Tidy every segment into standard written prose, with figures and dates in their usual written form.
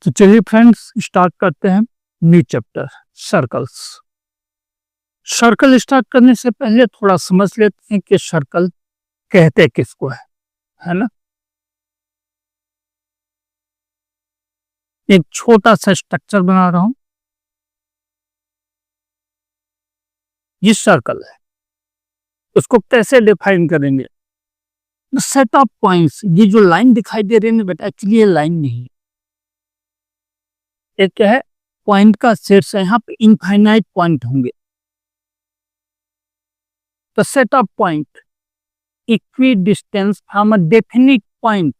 तो चलिए friends start करते हैं new chapter circles. Circle start करने से पहले थोड़ा समझ लेते हैं कि सर्कल कहते किसको है ना। एक छोटा सा स्ट्रक्चर बना रहा हूं, ये सर्कल है। उसको कैसे डिफाइन करेंगे? सेट ऑफ पॉइंट्स, ये जो लाइन दिखाई दे रही है बेटा, एक्चुअली ये लाइन नहीं है, एक क्या है, पॉइंट का सेट है। यहाँ पे इनफाइनाइट पॉइंट होंगे। तो set of point equidistance from a definite point,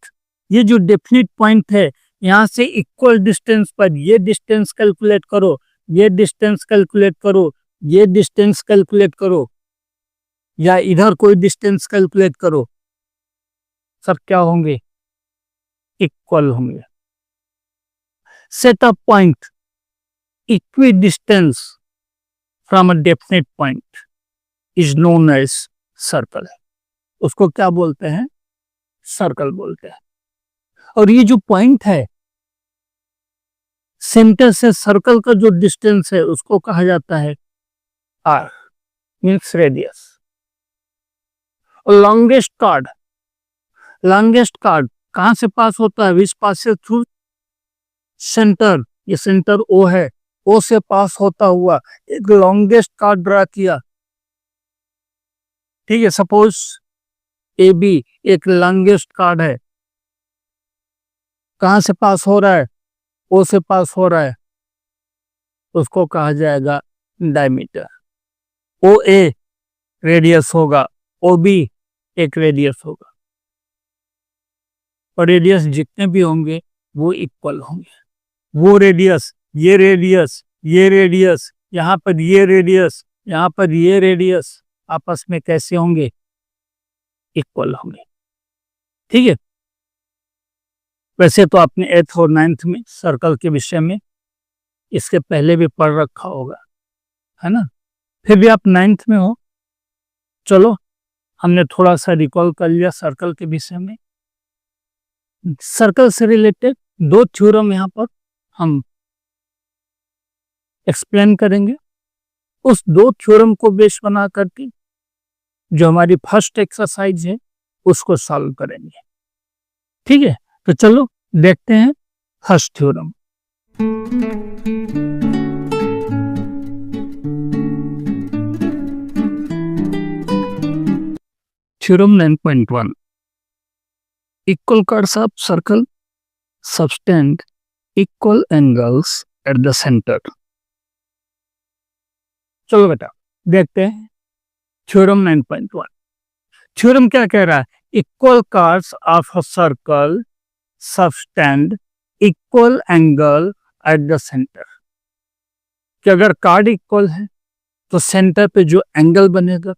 ये जो डेफिनिट पॉइंट है यहाँ से इक्वल डिस्टेंस पर ये डिस्टेंस कैलकुलेट करो, ये डिस्टेंस कैलकुलेट करो, ये डिस्टेंस कैलकुलेट करो, या इधर कोई डिस्टेंस कैलकुलेट करो, सब क्या होंगे? इक्वल होंगे। Set of point equidistance from a definite point is known as circle. उसको क्या बोलते हैं? सर्कल बोलते हैं। और ये जो पॉइंट है, सेंटर से सर्कल का जो डिस्टेंस है उसको कहा जाता है आर, मीन्स रेडियस। और लॉन्गेस्ट कार्ड कहां से पास होता है? विच पासेस थ्रू सेंटर, ये सेंटर ओ है, ओ से पास होता हुआ एक लॉन्गेस्ट कार्ड ड्रा किया, ठीक है। सपोज ए बी एक लॉन्गेस्ट कार्ड है, कहां से पास हो रहा है? ओ से पास हो रहा है, उसको कहा जाएगा डायमीटर। ओ ए रेडियस होगा, ओ बी एक रेडियस होगा, और रेडियस जितने भी होंगे वो इक्वल होंगे। वो रेडियस, ये रेडियस, ये रेडियस, यहाँ पर ये रेडियस, यहाँ पर ये रेडियस आपस में कैसे होंगे? इक्वल होंगे, ठीक है। वैसे तो आपने 8th और 9th में सर्कल के विषय में इसके पहले भी पढ़ रखा होगा, है ना। फिर भी आप 9th में हो, चलो हमने थोड़ा सा रिकॉल कर लिया सर्कल के विषय में। सर्कल से रिलेटेड दो थ्योरम यहाँ पर हम एक्सप्लेन करेंगे। उस दो थ्योरम को बेस बना करके जो हमारी फर्स्ट एक्सरसाइज है उसको सॉल्व करेंगे, ठीक है। तो चलो देखते हैं first theorem. Theorem 9.1, equal curves of circle subtend equal angles at the centre. चलो बेटा देखते हैं थ्योरम 9.1। थ्योरम क्या कह रहा है? Equal curves of a circle subtend equal angle at the centre. कि अगर कार्ड इक्वल है तो सेंटर पे जो एंगल बनेगा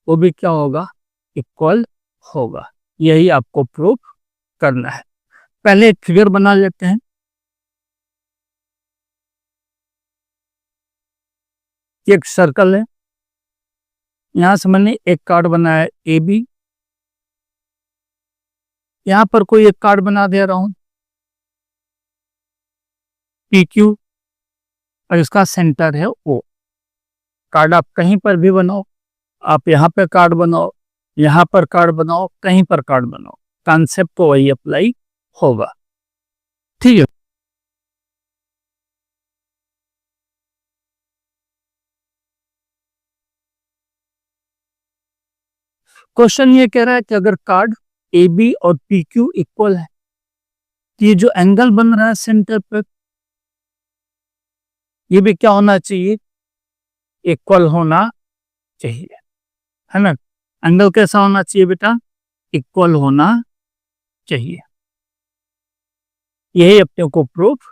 वो भी क्या होगा? इक्वल होगा। यही आपको प्रूव करना है। पहले एक फिगर बना लेते हैं। एक सर्कल है, यहां से मैंने एक कार्ड बनाया है ए बी, यहां पर कोई एक कार्ड बना दे रहा हूं पी क्यू, और इसका सेंटर है ओ। कार्ड आप कहीं पर भी बनाओ, आप यहाँ पे कार्ड बनाओ, यहाँ पर कार्ड बनाओ, कहीं पर कार्ड बनाओ, कॉन्सेप्ट तो वही अप्लाई होगा, ठीक है। क्वेश्चन ये कह रहा है कि अगर कार्ड ए बी और पी क्यू इक्वल है तो ये जो एंगल बन रहा है सेंटर पर, ये भी क्या होना चाहिए? इक्वल होना चाहिए, है ना। एंगल कैसा होना चाहिए बेटा? इक्वल होना चाहिए। यही अपने को प्रूफ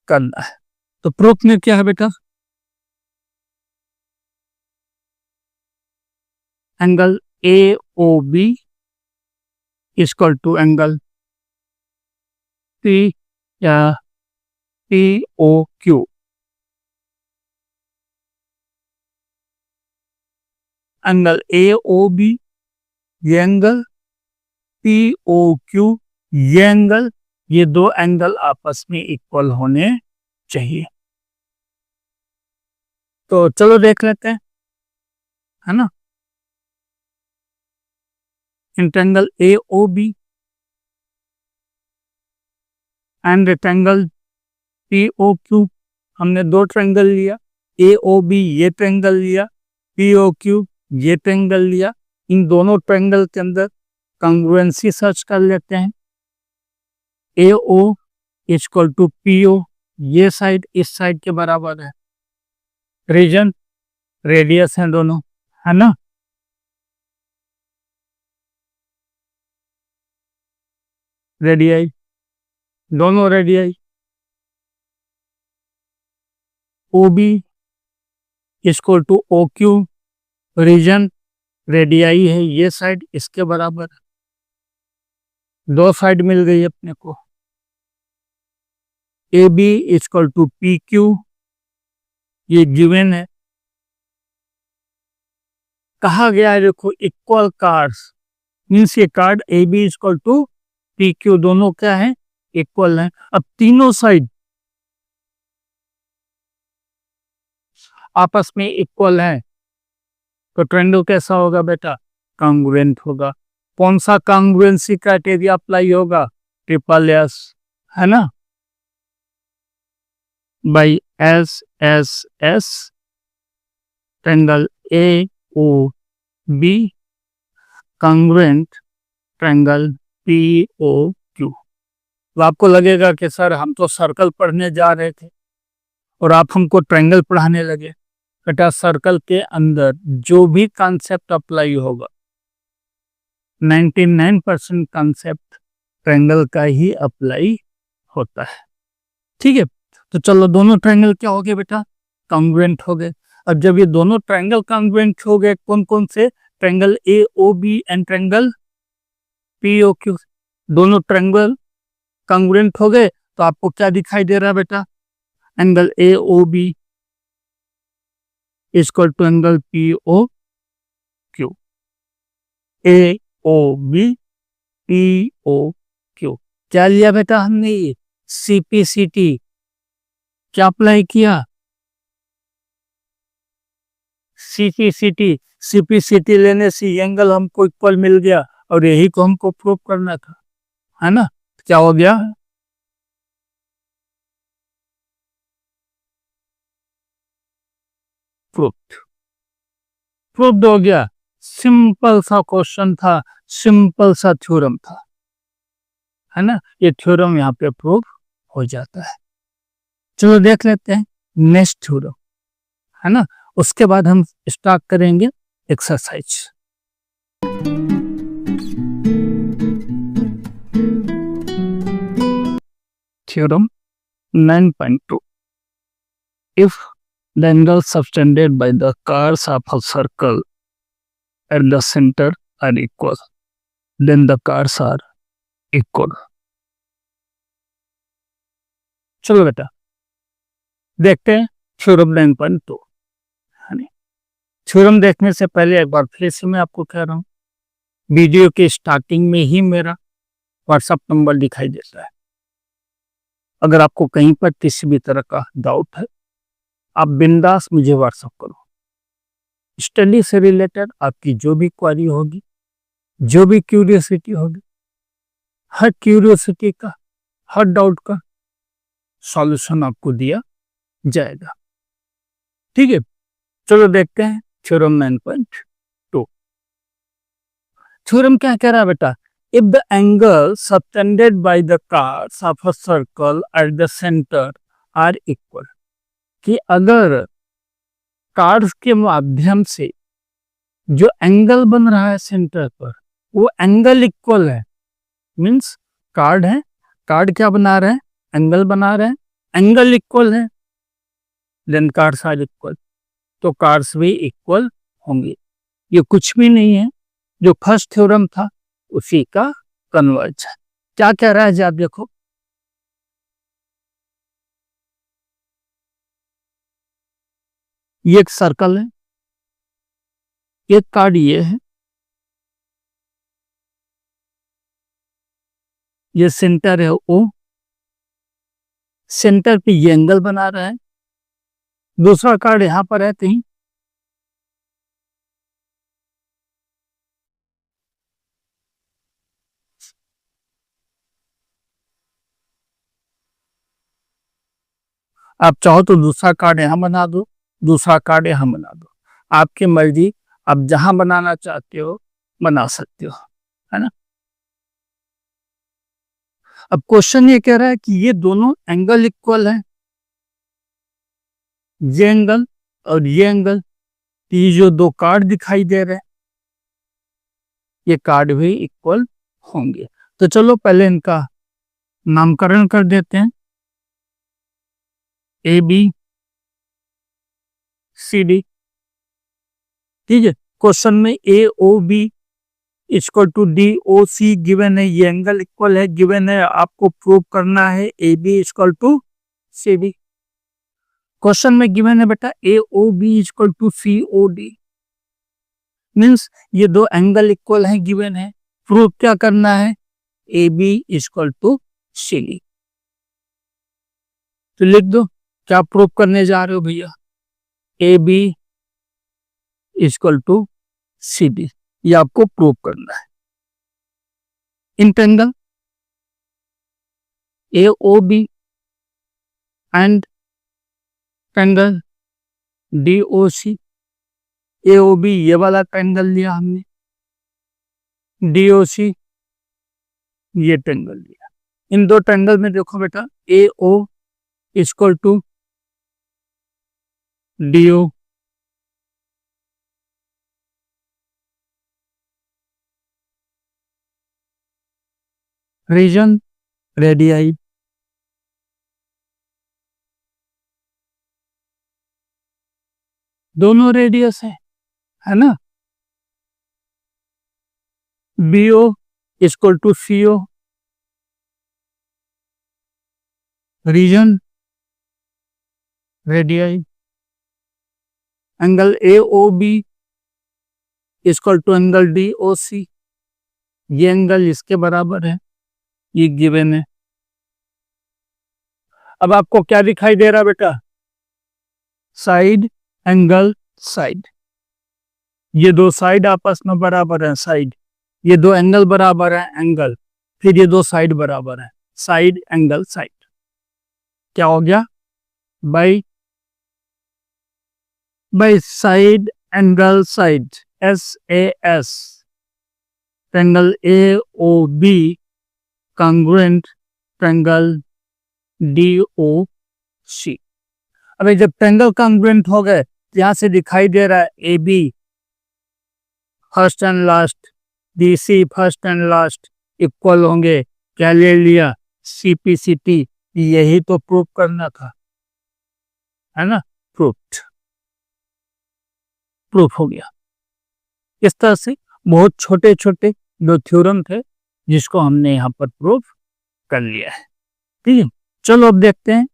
करना है। तो प्रूफ में क्या है बेटा? Angle A O B equal to angle P या P O Q. Angle A O B ये एंगल, पी ओ क्यू ये एंगल, ये दो एंगल आपस में इक्वल होने चाहिए। तो चलो देख लेते हैं, है ना। In triangle A O B and rectangle P O Q, हमने दो ट्रायंगल लिया, ए ओ बी ये ट्रायंगल लिया, पी ओ क्यू ये ट्रायंगल लिया। इन दोनों ट्रायंगल के अंदर कॉन्ग्रुएंसी सर्च कर लेते हैं। A O equal to P O, ये साइड इस साइड के बराबर है, रीजन रेडियस है दोनों, है ना। रेडियाई, दोनों radii. O B equal to O Q, reason radii है ये साइड इसके बराबर है, दो साइड मिल गई अपने को। A B equal to P Q, ये गिवन है, कहा गया है देखो इक्वल कार्ड्स, मीन्स ये chord A B equal to P Q दोनों क्या है, इक्वल है। अब तीनों साइड आपस में इक्वल है तो ट्रायंगल कैसा होगा बेटा, कॉन्ग्रुएंट होगा। कौन सा कॉन्ग्रुएंसी क्राइटेरिया अप्लाई होगा, ट्रिपल एस, है ना, by S S S triangle A O B congruent triangle P O Q. तो आपको लगेगा कि सर हम तो सर्कल पढ़ने जा रहे थे और आप हमको ट्रायंगल पढ़ाने लगे। बेटा सर्कल के अंदर जो भी कॉन्सेप्ट अप्लाई होगा 99% कॉन्सेप्ट ट्रायंगल का ही अप्लाई होता है, ठीक है। तो चलो दोनों ट्रायंगल क्या हो गए बेटा, कॉन्ग्रुएंट हो गए। अब जब ये दोनों ट्रायंगल कॉन्ग्रुएंट हो गए, कौन कौन से, triangle A O B and triangle P O Q, दोनों ट्रायंगल कॉन्ग्रुएंट हो गए तो आपको क्या दिखाई दे रहा है बेटा, angle A O B equal to angle P O Q, A O B P O Q. क्या लिया बेटा हमने, ये सीपीसीटी क्या अप्लाई किया, सीपीसीटी। सीपीसीटी लेने से एंगल हमको इक्वल मिल गया और यही को हमको प्रूव करना था, है ना। क्या हो गया, प्रूफ, प्रूफ हो गया। सिंपल सा क्वेश्चन था, सिंपल सा थ्योरम था, है ना। ये थ्योरम यहाँ पे प्रूव हो जाता है। चलो देख लेते हैं नेक्स्ट थ्योरम, है ना। उसके बाद हम स्टार्ट करेंगे exercise. Theorem 9.2, if the angles subtended by the curves of a circle at the center are equal, then the curves are equal। चलो बेटा देखते हैं थ्योरम 9.2, है ना। थ्योरम देखने से पहले एक बार फिर से मैं आपको कह रहा हूँ, वीडियो के स्टार्टिंग में ही मेरा व्हाट्सएप नंबर दिखाई देता है। अगर आपको कहीं पर किसी भी तरह का डाउट है आप बिंदास मुझे व्हाट्सएप करो। स्टडी से रिलेटेड आपकी जो भी क्वेरी होगी, जो भी क्यूरियोसिटी होगी, हर क्यूरियोसिटी का, हर डाउट का सॉल्यूशन आपको दिया जाएगा, ठीक है। चलो देखते हैं थ्योरम 9.2। थ्योरम क्या कह रहा है बेटा, if the angle subtended by the curves of a circle at the center are equal, कि अगर कार्ड्स के माध्यम से जो एंगल बन रहा है सेंटर पर वो एंगल इक्वल है, मींस कार्ड है, कार्ड क्या बना रहे हैं, एंगल बना रहे हैं, एंगल इक्वल है, देन कार्ड्स आर इक्वल, तो कार्ड्स भी इक्वल होंगे। ये कुछ भी नहीं है, जो फर्स्ट थ्योरम था उसी का कन्वर्ज है। क्या कह रहा है जी आप देखो, ये एक सर्कल है, एक कार्ड ये है, ये सेंटर है ओ, सेंटर पे ये एंगल बना रहा है। दूसरा कार्ड यहां पर है कहीं, आप चाहो तो दूसरा कार्ड यहां बना दो, दूसरा कार्ड यहां बना दो, आपकी मर्जी, आप जहां बनाना चाहते हो बना सकते हो, है ना। अब क्वेश्चन ये कह रहा है कि ये दोनों एंगल इक्वल है, ये एंगल और ये एंगल, ये जो दो कार्ड दिखाई दे रहे हैं ये कार्ड भी इक्वल होंगे। तो चलो पहले इनका नामकरण कर देते हैं, ए बी सी डी। ठीक है, क्वेश्चन में A O B equal to D O C given है, ये एंगल इक्वल है गिवन है, आपको प्रूव करना है A B equal to C D. Question में गिवन है बेटा A O B equal to C O D, means ये दो एंगल इक्वल है गिवन है, प्रूव क्या करना है, A B equal to C D. तो लिख दो क्या प्रूव करने जा रहे हो भैया, A B equal to C D, ये आपको प्रूव करना है। In triangle A O B and triangle D O C, A O B ये वाला ट्रायंगल लिया हमने, डी ओ सी ये ट्रायंगल लिया। इन दो ट्रायंगल में देखो बेटा A O equal to D O, reason radii, दोनों रेडियस है ना, B O equal to C O, reason radii, angle A O B equal to angle D O C, ये एंगल इसके बराबर है, ये गिवन है। अब आपको क्या दिखाई दे रहा बेटा, साइड एंगल साइड, ये दो साइड आपस में बराबर है साइड, ये दो एंगल बराबर है एंगल, फिर ये दो साइड बराबर है, साइड एंगल साइड, क्या हो गया by side angle side, S A S, triangle A O B congruent triangle D O C. अभी जब ट्रायंगल कॉन्ग्रुएंट हो गए, यहां से दिखाई दे रहा है A B first and last, D C first and last equal होंगे, क्या ले लिया, सी पी सी टी, यही तो प्रूफ करना था, है ना, प्रूफ हो गया। इस तरह से बहुत छोटे छोटे दो थ्योरम थे जिसको हमने यहाँ पर प्रूफ कर लिया है। ठीक है, चलो अब देखते हैं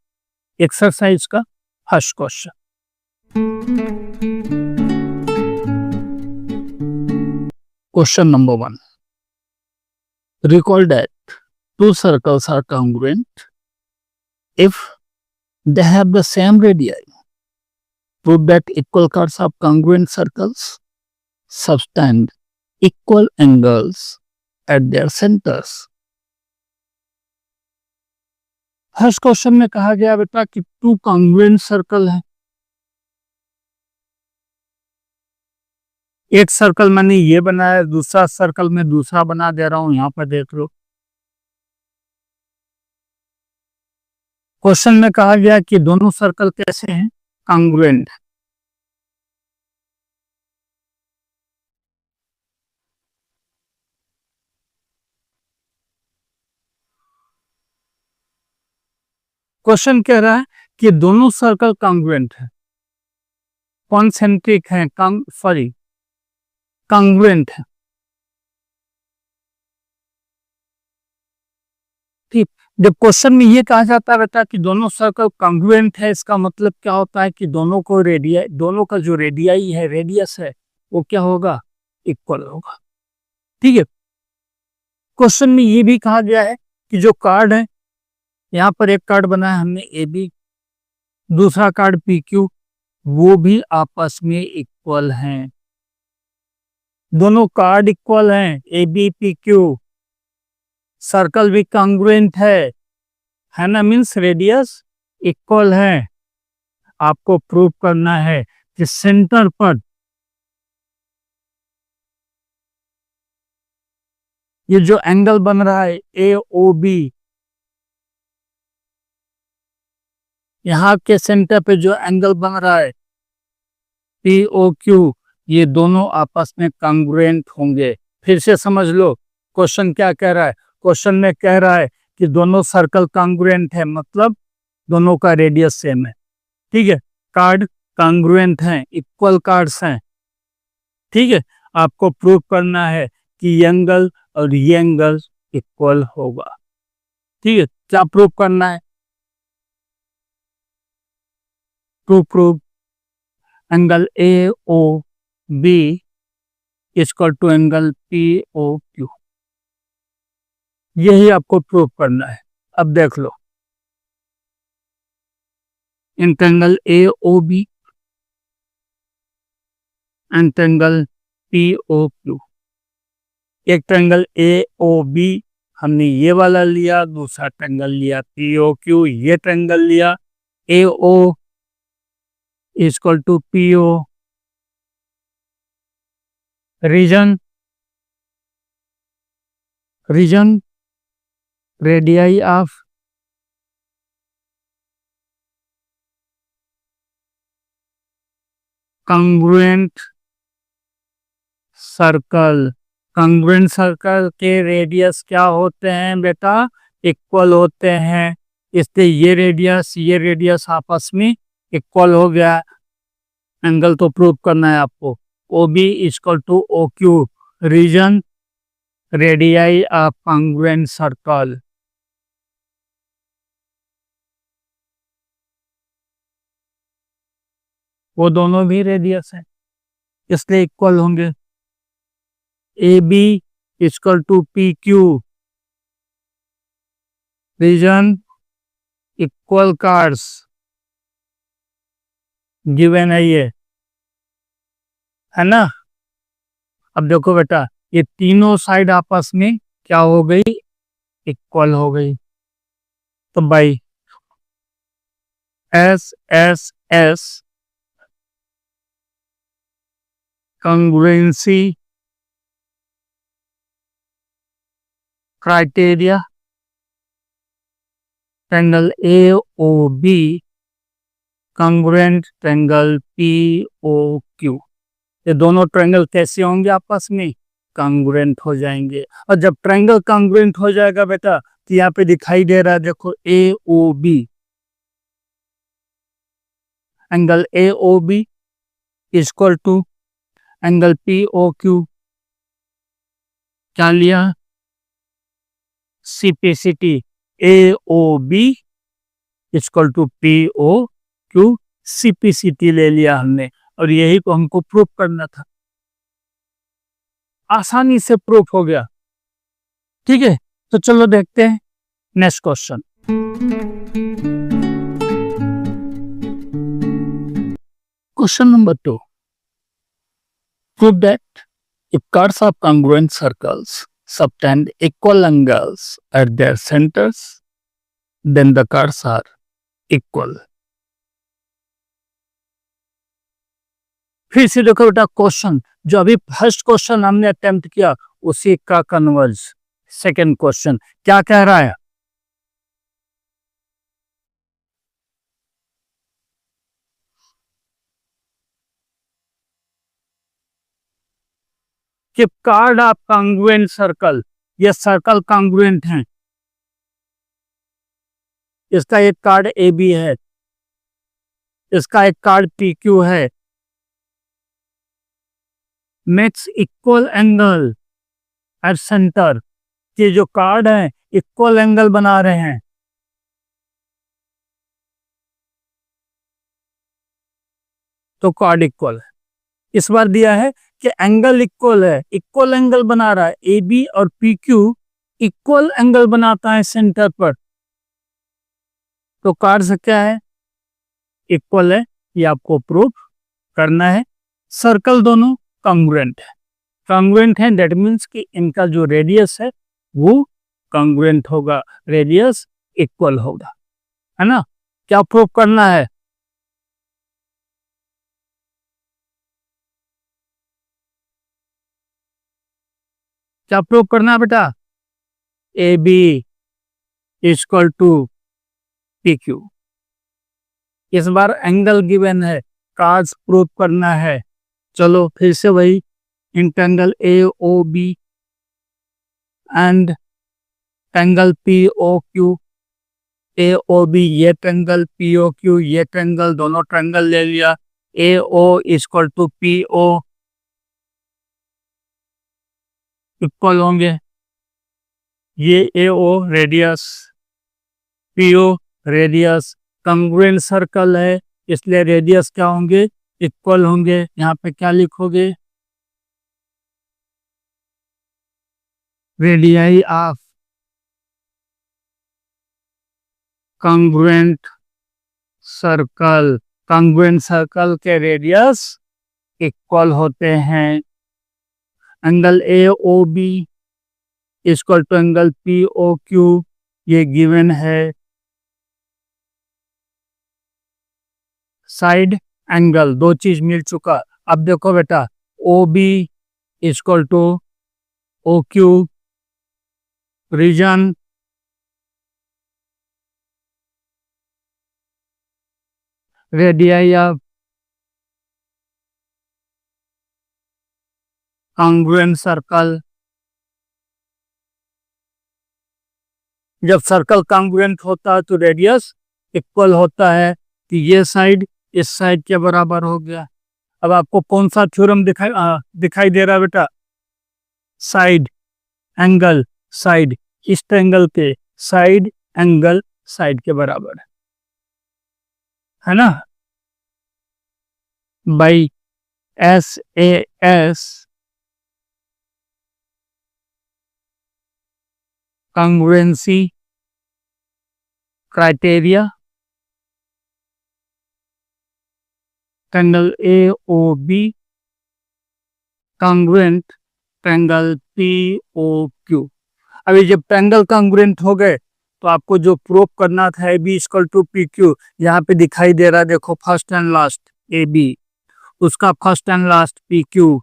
एक्सरसाइज का first question. Question number 1, recall that two circles are congruent if they have the same radii. Prove that equal chords of congruent circles subtend equal angles at their centers. First question में कहा गया बेटा कि two congruent circle है, एक circle मैंने ये बनाया, दूसरा सर्कल में दूसरा बना दे रहा हूं, यहां पर देख लो। क्वेश्चन में कहा गया कि दोनों सर्कल कैसे हैं, कॉन्ग्रुएंट। क्वेश्चन कह रहा है कि दोनों सर्कल कॉन्ग्रुएंट है, कॉन्सेंट्रिक है, कॉन्ग्रुएंट है। ठीक, जब क्वेश्चन में ये कहा जाता है बेटा कि दोनों सर्कल कॉन्ग्रुएंट है, इसका मतलब क्या होता है कि दोनों को रेडियस, दोनों का जो रेडियाई है, रेडियस है, वो क्या होगा, इक्वल होगा। ठीक है, क्वेश्चन में ये भी कहा गया है कि जो कार्ड है, यहाँ पर एक कार्ड बना है हमने ए बी, दूसरा कार्ड पी क्यू, वो भी आपस में इक्वल हैं। दोनों कार्ड इक्वल हैं, A B P Q. Circle भी कांग्रुएंट है ना, मीन्स रेडियस इक्वल है। आपको प्रूव करना है कि सेंटर पर ये जो एंगल बन रहा है ए ओ बी, यहाँ के सेंटर पे जो एंगल बन रहा है पी ओ क्यू, ये दोनों आपस में कांग्रुएंट होंगे। फिर से समझ लो क्वेश्चन क्या कह रहा है। क्वेश्चन में कह रहा है कि दोनों सर्कल कांग्रुएंट है, मतलब दोनों का रेडियस सेम है। ठीक है, कार्ड कांग्रुएंट हैं, इक्वल कार्ड्स हैं। ठीक है, आपको प्रूव करना है कि ये एंगल और ये एंगल इक्वल होगा। ठीक है, क्या प्रूव करना है? Prove angle A O B equal to angle P O Q, यही आपको प्रूव करना है। अब देख लो, angle A O B angle P O Q. एक ट्रायंगल ए ओ बी हमने ये वाला लिया, दूसरा ट्रायंगल लिया पी ओ क्यू, ये ट्रायंगल लिया। A O equal to P O, reason radii of congruent circle. Congruent circle के रेडियस क्या होते हैं बेटा? इक्वल होते हैं। इसलिए ये रेडियस आपस में इक्वल हो गया। एंगल तो प्रूव करना है आपको। O B equal to O Q, reason radii of congruent circle. वो दोनों भी रेडियस है, इसलिए इक्वल होंगे। A B equal to P Q, reason equal chords given है, ये है ना। अब देखो बेटा, ये तीनों साइड आपस में क्या हो गई? इक्वल हो गई। तो भाई S S S congruency criteria, triangle A O B congruent triangle P O Q. ये दोनों ट्रायंगल कैसे होंगे? आपस में कांग्रुएंट हो जाएंगे। और जब ट्रायंगल कांग्रुएंट हो जाएगा बेटा, तो यहाँ पे दिखाई दे रहा है, देखो A O B, angle A O B equal to angle P O Q. क्या लिया? CPCT. A O B equal to P O Q, CPCT ले लिया हमने, और यही को हमको प्रूफ करना था। आसानी से प्रूफ हो गया। ठीक है, तो चलो देखते हैं next question. Question number 2, prove that if cards of congruent circles subtend equal angles at their centers, then the cards are equal। फिर से देखो बेटा, क्वेश्चन जो अभी फर्स्ट क्वेश्चन हमने अटेम्प्ट किया उसी का कन्वर्ज सेकंड क्वेश्चन क्या कह रहा है? कि कार्ड ऑफ कांग्रुएंट सर्कल, ये सर्कल कांग्रुएंट हैं। इसका एक कार्ड ए बी है, इसका एक कार्ड पी क्यू है। Makes equal angle at centre, ये जो कार्ड है इक्वल एंगल बना रहे हैं। तो कार्ड इक्वल है। इस बार दिया है कि एंगल इक्वल है, इक्वल एंगल बना रहा है। ए बी और पी क्यू इक्वल एंगल बनाता है सेंटर पर, तो कार्ड्स क्या है, इक्वल है, ये आपको प्रूफ करना है। सर्कल दोनों कॉन्ग्रुएंट है, कॉन्ग्रुएंट है दैट मीन्स कि इनका जो रेडियस है वो कॉन्ग्रुएंट होगा, रेडियस इक्वल होगा, है ना। क्या प्रूफ करना है, क्या प्रूफ करना है बेटा, A B equal to P Q. इस बार एंगल गिवन है, कार्ड्स प्रूफ करना है। चलो फिर से वही triangle A O B and triangle P O Q, A O B ये ट्रायंगल, पी ओ क्यू ये ट्रायंगल, दोनों ट्रायंगल ले लिया। A O equal to P O इक्वल होंगे, ये A O radius, P O radius, congruent circle है इसलिए रेडियस क्या होंगे, इक्वल होंगे। यहाँ पे क्या लिखोगे, radii of congruent circle, congruent circle के रेडियस इक्वल होते हैं। Angle A O B equal to angle P O Q, ये गिवन है। साइड एंगल, दो चीज मिल चुका। अब देखो बेटा, O B equal to O Q, reason radii of congruent circle. जब सर्कल कॉन्ग्रुएंट होता है तो रेडियस इक्वल होता है, कि ये साइड इस साइड के बराबर हो गया। अब आपको कौन सा थ्योरम दिखाई दे रहा है बेटा, साइड एंगल साइड, इस ट्रायंगल के साइड एंगल साइड के बराबर है ना, by S A S congruency criteria, triangle AOB congruent triangle POQ। अभी जब ट्रायंगल कॉन्ग्रुएंट हो गए तो आपको जो प्रूफ करना था A B equal to P Q, यहाँ पे दिखाई दे रहा है, देखो first and last A B, उसका first and last P Q,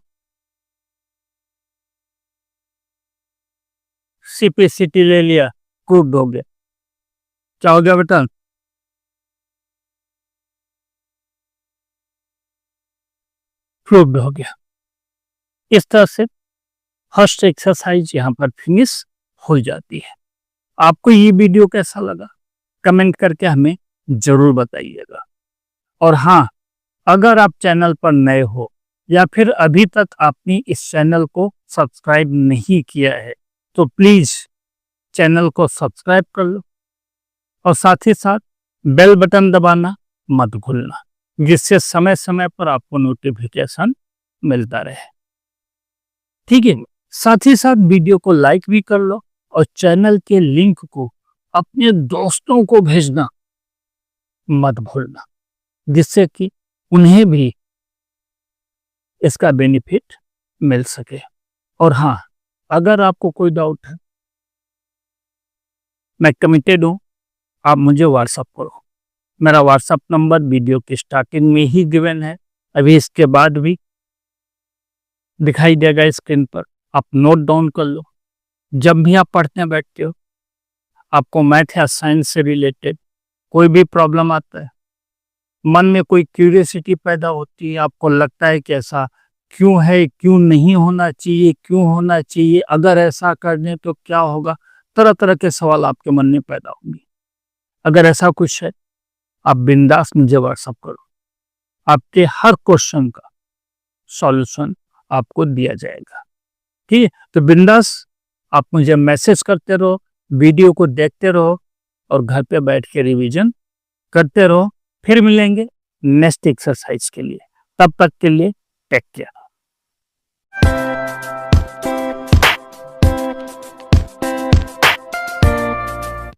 CPCT ले लिया, प्रूफ हो गया। क्या हो गया बेटा, प्रूफ हो गया। इस तरह से फर्स्ट एक्सरसाइज यहाँ पर फिनिश हो जाती है। आपको ये वीडियो कैसा लगा कमेंट करके हमें जरूर बताइएगा। और हाँ, अगर आप चैनल पर नए हो या फिर अभी तक आपने इस चैनल को सब्सक्राइब नहीं किया है तो प्लीज चैनल को सब्सक्राइब कर लो और साथ ही साथ बेल बटन दबाना मत भूलना, जिससे समय समय पर आपको नोटिफिकेशन मिलता रहे। ठीक है, साथ ही साथ वीडियो को लाइक भी कर लो और चैनल के लिंक को अपने दोस्तों को भेजना मत भूलना, जिससे कि उन्हें भी इसका बेनिफिट मिल सके। और हाँ, अगर आपको कोई डाउट है, मैं कमिटेड हूं, आप मुझे व्हाट्सएप करो। मेरा व्हाट्सएप नंबर वीडियो की स्टार्टिंग में ही गिवन है, अभी इसके बाद भी दिखाई देगा स्क्रीन पर, आप नोट डाउन कर लो। जब भी आप पढ़ने बैठते हो, आपको मैथ या साइंस से रिलेटेड कोई भी प्रॉब्लम आता है, मन में कोई क्यूरियोसिटी पैदा होती है, आपको लगता है कि ऐसा क्यों है, क्यों नहीं होना चाहिए, क्यों होना चाहिए, अगर ऐसा करने तो क्या होगा, तरह तरह के सवाल आपके मन में पैदा होंगे। अगर ऐसा कुछ है, आप बिंदास मुझे व्हाट्सएप करो, आपके हर क्वेश्चन का सॉल्यूशन आपको दिया जाएगा। ठीक है, तो बिंदास आप मुझे मैसेज करते रहो, वीडियो को देखते रहो और घर पे बैठ के रिवीजन करते रहो। फिर मिलेंगे नेक्स्ट एक्सरसाइज के लिए, तब तक के लिए टेक केयर।